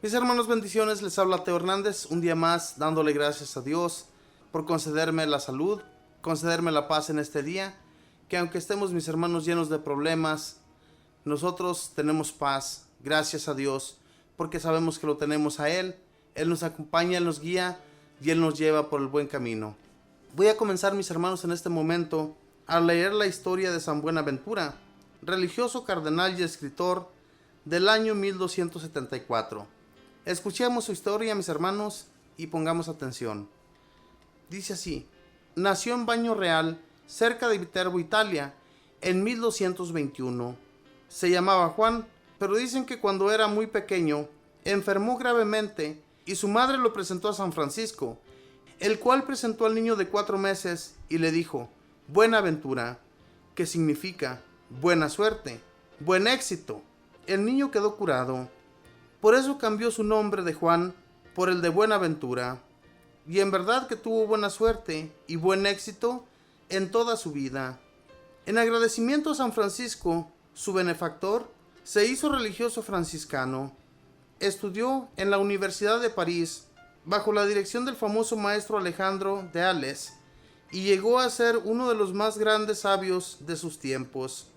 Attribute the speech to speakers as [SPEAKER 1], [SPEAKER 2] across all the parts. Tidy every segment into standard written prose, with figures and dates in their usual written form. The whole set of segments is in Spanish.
[SPEAKER 1] Mis hermanos, bendiciones, les habla Teo Hernández, un día más dándole gracias a Dios por concederme la salud, concederme la paz en este día, que aunque estemos, mis hermanos, llenos de problemas, nosotros tenemos paz, gracias a Dios, porque sabemos que lo tenemos a Él nos acompaña, Él nos guía y Él nos lleva por el buen camino. Voy a comenzar, mis hermanos, en este momento a leer la historia de San Buenaventura, religioso, cardenal y escritor del año 1274. Escuchemos su historia, mis hermanos, y pongamos atención. Dice así: nació en Bagno Real, cerca de Viterbo, Italia, en 1221. Se llamaba Juan, pero dicen que cuando era muy pequeño enfermó gravemente y su madre lo presentó a San Francisco, el cual presentó al niño de 4 meses y le dijo: Buenaventura, que significa buena suerte, buen éxito. El niño quedó curado. Por eso cambió su nombre de Juan por el de Buenaventura. Y en verdad que tuvo buena suerte y buen éxito en toda su vida. En agradecimiento a San Francisco, su benefactor, se hizo religioso franciscano. Estudió en la Universidad de París bajo la dirección del famoso maestro Alejandro de Ales y llegó a ser uno de los más grandes sabios de sus tiempos.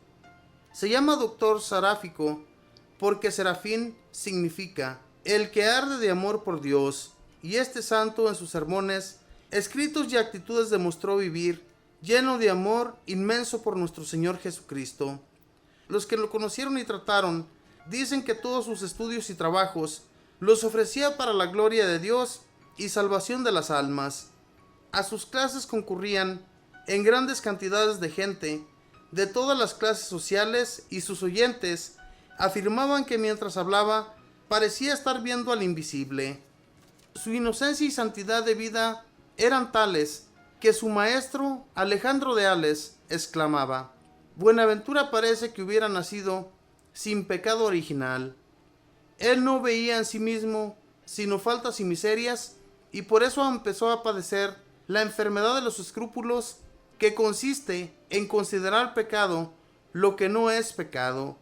[SPEAKER 1] Se llama doctor seráfico porque serafín significa el que arde de amor por Dios, y este santo en sus sermones, escritos y actitudes demostró vivir lleno de amor inmenso por nuestro Señor Jesucristo. Los que lo conocieron y trataron dicen que todos sus estudios y trabajos los ofrecía para la gloria de Dios y salvación de las almas. A sus clases concurrían en grandes cantidades de gente de todas las clases sociales, y sus oyentes afirmaban que mientras hablaba parecía estar viendo al invisible. Su inocencia y santidad de vida eran tales que su maestro Alejandro de Ales exclamaba: Buenaventura parece que hubiera nacido sin pecado original. Él no veía en sí mismo sino faltas y miserias, y por eso empezó a padecer la enfermedad de los escrúpulos, que consiste en considerar pecado lo que no es pecado,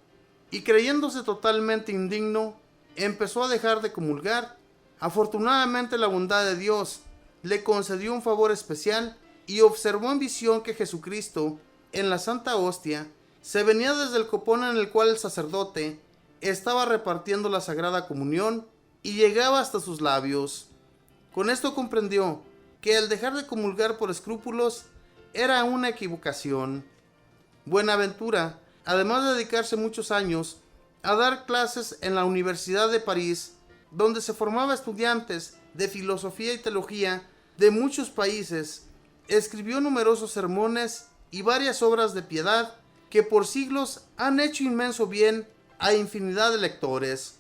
[SPEAKER 1] y creyéndose totalmente indigno, empezó a dejar de comulgar. Afortunadamente la bondad de Dios le concedió un favor especial y observó en visión que Jesucristo, en la Santa Hostia, se venía desde el copón en el cual el sacerdote estaba repartiendo la Sagrada Comunión y llegaba hasta sus labios. Con esto comprendió que el dejar de comulgar por escrúpulos era una equivocación. Buenaventura, además de dedicarse muchos años a dar clases en la Universidad de París, donde se formaba estudiantes de filosofía y teología de muchos países, escribió numerosos sermones y varias obras de piedad que por siglos han hecho inmenso bien a infinidad de lectores.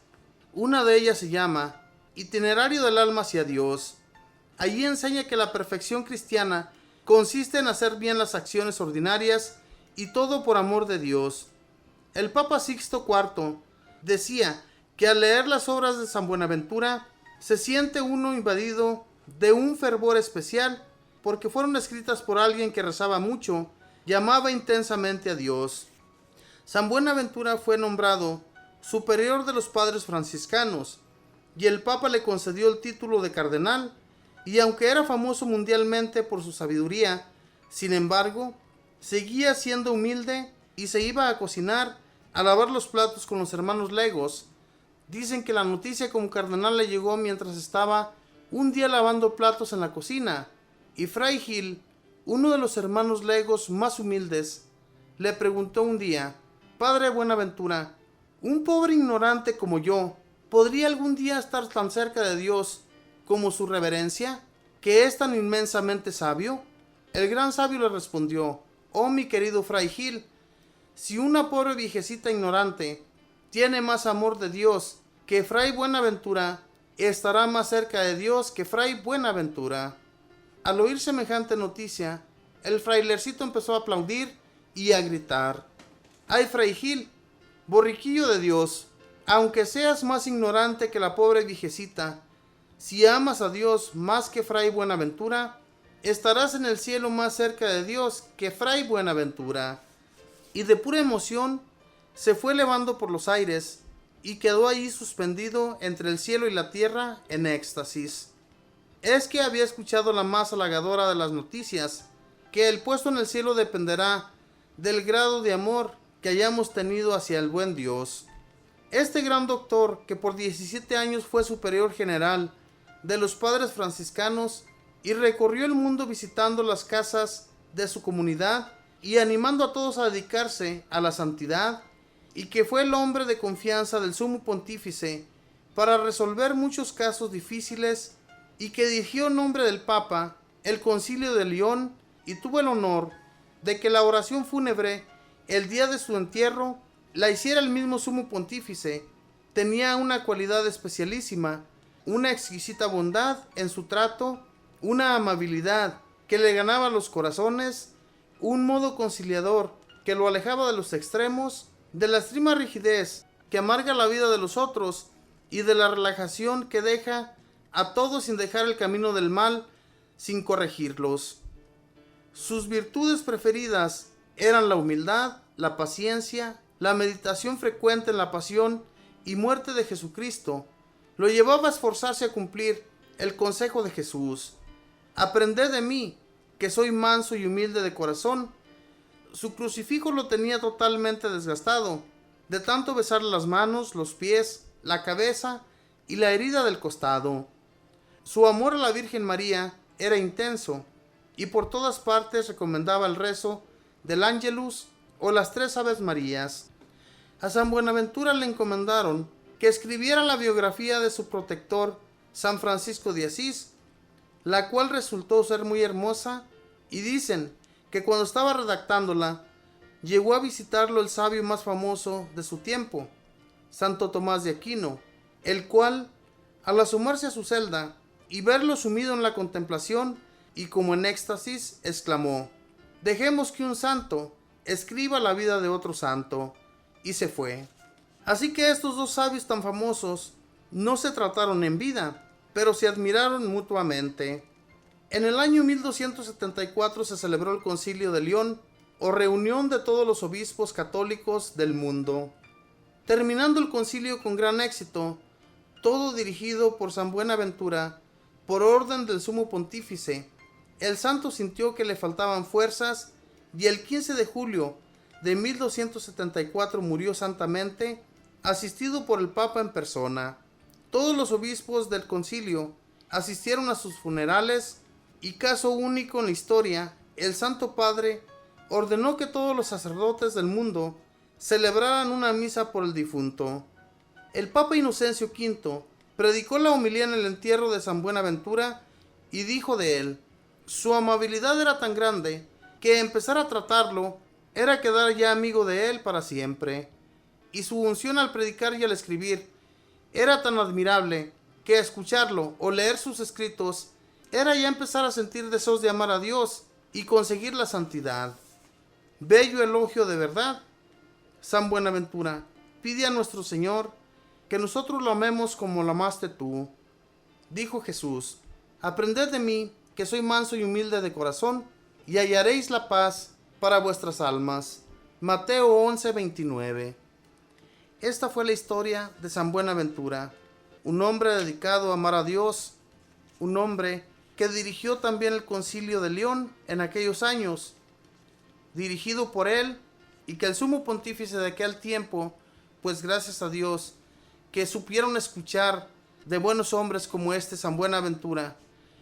[SPEAKER 1] Una de ellas se llama Itinerario del alma hacia Dios. Allí enseña que la perfección cristiana consiste en hacer bien las acciones ordinarias y todo por amor de Dios. El Papa Sixto IV decía que al leer las obras de San Buenaventura se siente uno invadido de un fervor especial, porque fueron escritas por alguien que rezaba mucho y amaba intensamente a Dios. San Buenaventura fue nombrado superior de los padres franciscanos y el Papa le concedió el título de cardenal, y aunque era famoso mundialmente por su sabiduría, sin embargo, seguía siendo humilde y se iba a cocinar, a lavar los platos con los hermanos legos. Dicen que la noticia como cardenal le llegó mientras estaba un día lavando platos en la cocina, y Fray Gil, uno de los hermanos legos más humildes, le preguntó un día: Padre Buenaventura, un pobre ignorante como yo, ¿podría algún día estar tan cerca de Dios como su reverencia, que es tan inmensamente sabio? El gran sabio le respondió: Oh, mi querido Fray Gil, si una pobre viejecita ignorante tiene más amor de Dios que Fray Buenaventura, estará más cerca de Dios que Fray Buenaventura. Al oír semejante noticia, el frailercito empezó a aplaudir y a gritar: ¡Ay, Fray Gil, borriquillo de Dios! Aunque seas más ignorante que la pobre viejecita, si amas a Dios más que Fray Buenaventura, estarás en el cielo más cerca de Dios que Fray Buenaventura. Y de pura emoción se fue elevando por los aires y quedó allí suspendido entre el cielo y la tierra en éxtasis. Es que había escuchado la más halagadora de las noticias, que el puesto en el cielo dependerá del grado de amor que hayamos tenido hacia el buen Dios. Este gran doctor, que por 17 años fue superior general de los padres franciscanos y recorrió el mundo visitando las casas de su comunidad y animando a todos a dedicarse a la santidad, y que fue el hombre de confianza del sumo pontífice para resolver muchos casos difíciles, y que dirigió en nombre del Papa el Concilio de León, y tuvo el honor de que la oración fúnebre el día de su entierro la hiciera el mismo sumo pontífice, tenía una cualidad especialísima, una exquisita bondad en su trato, una amabilidad que le ganaba los corazones, un modo conciliador que lo alejaba de los extremos, de la extrema rigidez que amarga la vida de los otros y de la relajación que deja a todos sin dejar el camino del mal, sin corregirlos. Sus virtudes preferidas eran la humildad, la paciencia, la meditación frecuente en la pasión y muerte de Jesucristo. Lo llevaba a esforzarse a cumplir el consejo de Jesús: aprended de mí, que soy manso y humilde de corazón. Su crucifijo lo tenía totalmente desgastado, de tanto besar las manos, los pies, la cabeza y la herida del costado. Su amor a la Virgen María era intenso, y por todas partes recomendaba el rezo del Ángelus o las 3 Aves Marías. A San Buenaventura le encomendaron que escribiera la biografía de su protector, San Francisco de Asís, la cual resultó ser muy hermosa, y dicen que cuando estaba redactándola, llegó a visitarlo el sabio más famoso de su tiempo, Santo Tomás de Aquino, el cual, al asomarse a su celda y verlo sumido en la contemplación y como en éxtasis, exclamó: dejemos que un santo escriba la vida de otro santo, y se fue. Así que estos dos sabios tan famosos no se trataron en vida, pero se admiraron mutuamente. En el año 1274 se celebró el Concilio de León, o reunión de todos los obispos católicos del mundo. Terminando el concilio con gran éxito, todo dirigido por San Buenaventura, por orden del sumo pontífice, el santo sintió que le faltaban fuerzas, y el 15 de julio de 1274 murió santamente, asistido por el Papa en persona. Todos los obispos del concilio asistieron a sus funerales, y caso único en la historia, el Santo Padre ordenó que todos los sacerdotes del mundo celebraran una misa por el difunto. El Papa Inocencio V predicó la homilía en el entierro de San Buenaventura y dijo de él: su amabilidad era tan grande que empezar a tratarlo era quedar ya amigo de él para siempre, y su unción al predicar y al escribir era tan admirable que escucharlo o leer sus escritos era ya empezar a sentir deseos de amar a Dios y conseguir la santidad. Bello elogio de verdad. San Buenaventura pide a nuestro Señor que nosotros lo amemos como lo amaste tú. Dijo Jesús: aprended de mí, que soy manso y humilde de corazón, y hallaréis la paz para vuestras almas. Mateo 11:29. Esta fue la historia de San Buenaventura, un hombre dedicado a amar a Dios, un hombre que dirigió también el Concilio de León en aquellos años, dirigido por él, y que el sumo pontífice de aquel tiempo, pues gracias a Dios, que supieron escuchar de buenos hombres como este San Buenaventura,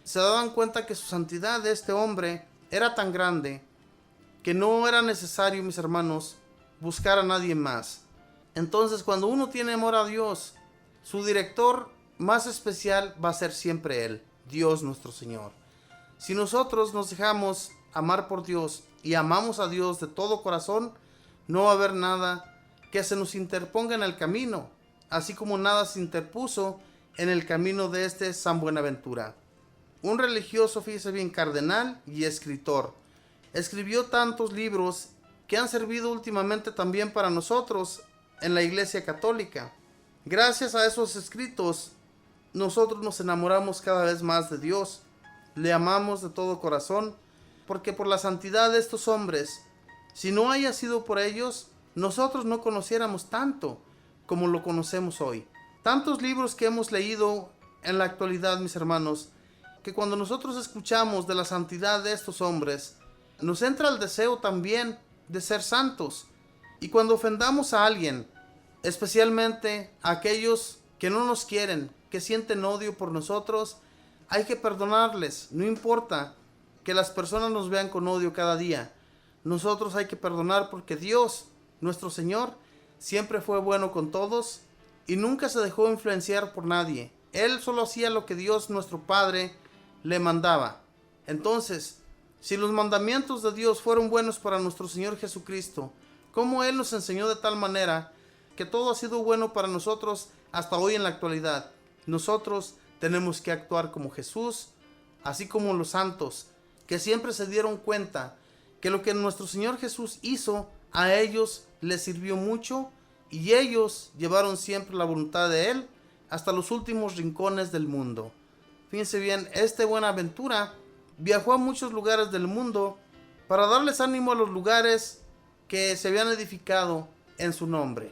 [SPEAKER 1] se daban cuenta que su santidad de este hombre era tan grande que no era necesario, mis hermanos, buscar a nadie más. Entonces, cuando uno tiene amor a Dios, su director más especial va a ser siempre Él, Dios nuestro Señor. Si nosotros nos dejamos amar por Dios y amamos a Dios de todo corazón, no va a haber nada que se nos interponga en el camino, así como nada se interpuso en el camino de este San Buenaventura. Un religioso, fíjese bien, cardenal y escritor. Escribió tantos libros que han servido últimamente también para nosotros en la Iglesia Católica. Gracias a esos escritos, nosotros nos enamoramos cada vez más de Dios. Le amamos de todo corazón, porque por la santidad de estos hombres, si no haya sido por ellos, nosotros no conociéramos tanto, como lo conocemos hoy. Tantos libros que hemos leído en la actualidad, mis hermanos, que cuando nosotros escuchamos de la santidad de estos hombres, nos entra el deseo también de ser santos. Y cuando ofendamos a alguien, especialmente a aquellos que no nos quieren, que sienten odio por nosotros, hay que perdonarles. No importa que las personas nos vean con odio cada día. Nosotros hay que perdonar porque Dios, nuestro Señor, siempre fue bueno con todos y nunca se dejó influenciar por nadie. Él solo hacía lo que Dios, nuestro Padre, le mandaba. Entonces, si los mandamientos de Dios fueron buenos para nuestro Señor Jesucristo, ¿cómo Él nos enseñó de tal manera que todo ha sido bueno para nosotros hasta hoy en la actualidad? Nosotros tenemos que actuar como Jesús, así como los santos, que siempre se dieron cuenta que lo que nuestro Señor Jesús hizo a ellos les sirvió mucho y ellos llevaron siempre la voluntad de Él hasta los últimos rincones del mundo. Fíjense bien, este Buenaventura viajó a muchos lugares del mundo para darles ánimo a los lugares que se habían edificado en su nombre.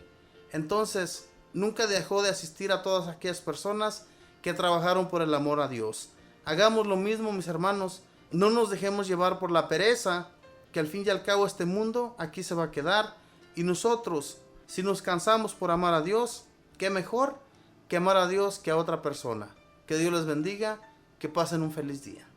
[SPEAKER 1] Entonces, nunca dejó de asistir a todas aquellas personas que trabajaron por el amor a Dios. Hagamos lo mismo, mis hermanos. No nos dejemos llevar por la pereza, que al fin y al cabo este mundo aquí se va a quedar. Y nosotros, si nos cansamos por amar a Dios, qué mejor que amar a Dios que a otra persona. Que Dios les bendiga, que pasen un feliz día.